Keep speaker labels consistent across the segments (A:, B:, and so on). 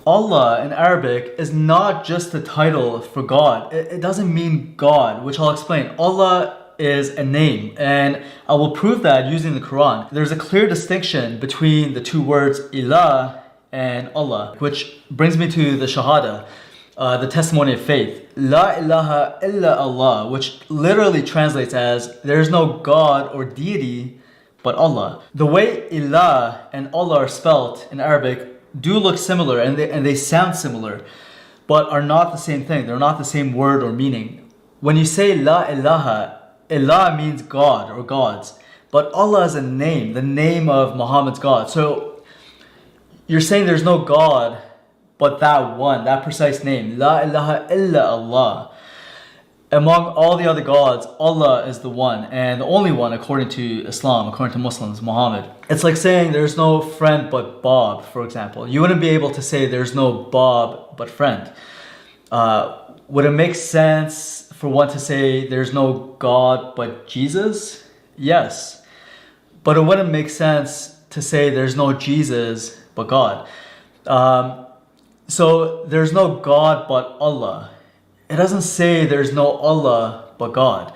A: Allah in Arabic is not just a title for God. It doesn't mean God, which I'll explain. Allah is a name, and I will prove that using the Quran. There's a clear distinction between the two words Ilah and Allah, which brings me to the Shahada, the testimony of faith. La ilaha illa Allah, which literally translates as there is no God or deity but Allah. The way Ilah and Allah are spelled in Arabic do look similar, and they sound similar, but are not the same thing. They're not the same word or meaning. When you say La ilaha, Ilah means God or gods, but Allah is a name, the name of Muhammad's God. So you're saying there's no God but that one, that precise name, La ilaha illa Allah. Among all the other gods, Allah is the one and the only one according to Islam, according to Muslims, Muhammad. It's like saying there's no friend but Bob, for example. You wouldn't be able to say there's no Bob but friend. Would it make sense for one to say there's no God but Jesus? Yes. But it wouldn't make sense to say there's no Jesus but God. So there's no God but Allah. It doesn't say there's no Allah but God.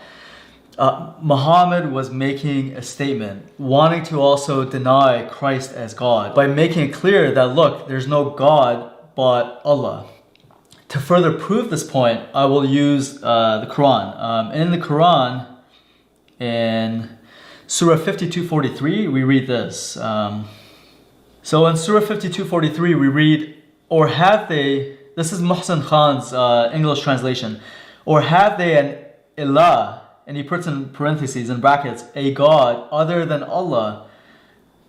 A: Muhammad was making a statement, wanting to also deny Christ as God, by making it clear that, look, there's no God but Allah. To further prove this point, I will use the Quran. In the Quran, in Surah 52:43, we read this. So in Surah 52:43, we read, or have they, this is Muhsin Khan's English translation, or have they an Ilah, and he puts in parentheses, in brackets, a God other than Allah,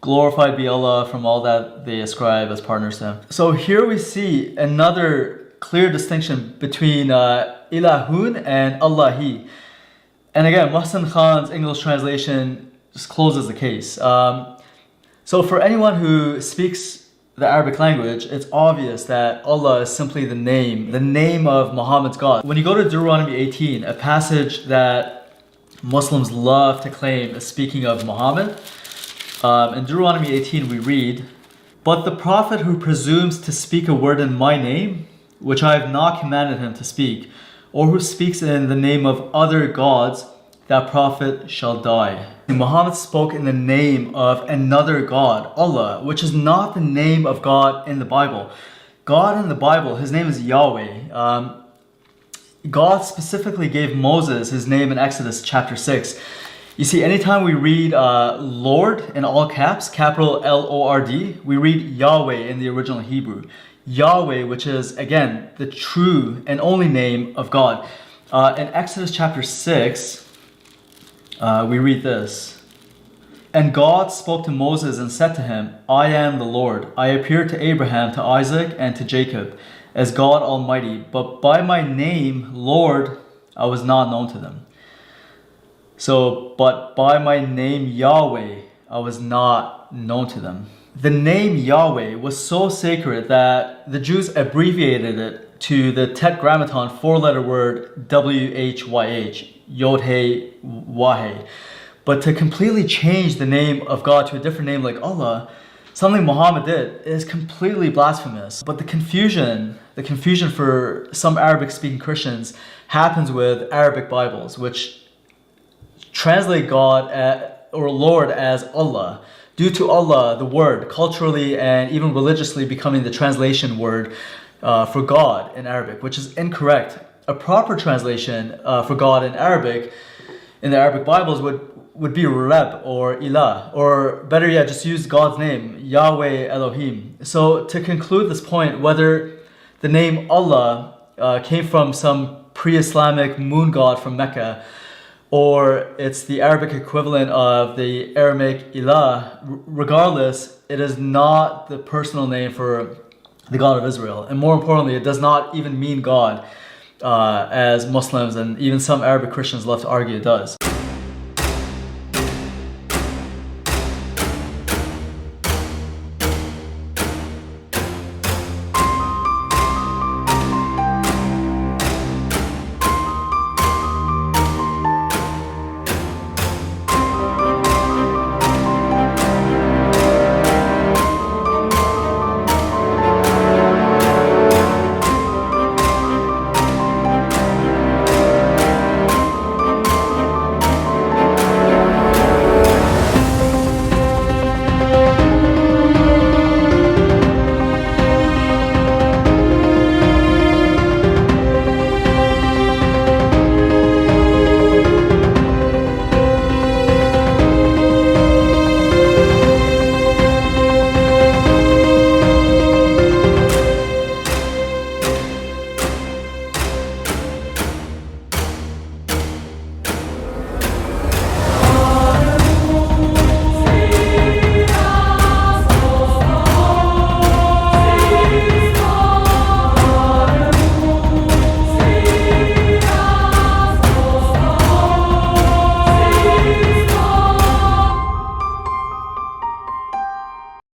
A: glorified be Allah from all that they ascribe as partners to him. So here we see another clear distinction between Ilahun and Allahi. And again, Muhsin Khan's English translation just closes the case. So for anyone who speaks the Arabic language, it's obvious that Allah is simply the name of Muhammad's God. When you go to Deuteronomy 18, a passage that Muslims love to claim is speaking of Muhammad, in Deuteronomy 18 we read, "But the prophet who presumes to speak a word in my name, which I have not commanded him to speak, or who speaks in the name of other gods, that prophet shall die." Muhammad spoke in the name of another God, Allah, which is not the name of God in the Bible. God in the Bible, his name is Yahweh. God specifically gave Moses his name in Exodus chapter 6. You see, anytime we read Lord in all caps, capital L-O-R-D, we read Yahweh in the original Hebrew. Yahweh, which is, again, the true and only name of God. In Exodus chapter 6, we read this. "And God spoke to Moses and said to him, I am the Lord. I appeared to Abraham, to Isaac, and to Jacob as God Almighty, but by my name, Lord, I was not known to them." So, but by my name, Yahweh, I was not known to them. The name Yahweh was so sacred that the Jews abbreviated it to the Tetragrammaton four-letter word WHYH, Yod-He Wah-He. But to completely change the name of God to a different name like Allah, something Muhammad did, is completely blasphemous. But the confusion for some Arabic-speaking Christians happens with Arabic Bibles, which translate God or Lord as Allah, due to Allah, the word, culturally and even religiously becoming the translation word for God in Arabic, which is incorrect. A proper translation for God in Arabic, in the Arabic Bibles, would be Reb or Ilah, or better yet, just use God's name, Yahweh Elohim. So to conclude this point, whether the name Allah came from some pre-Islamic moon god from Mecca, or it's the Arabic equivalent of the Aramaic Ilah, regardless, it is not the personal name for the God of Israel. And more importantly, it does not even mean God, as Muslims and even some Arabic Christians love to argue it does.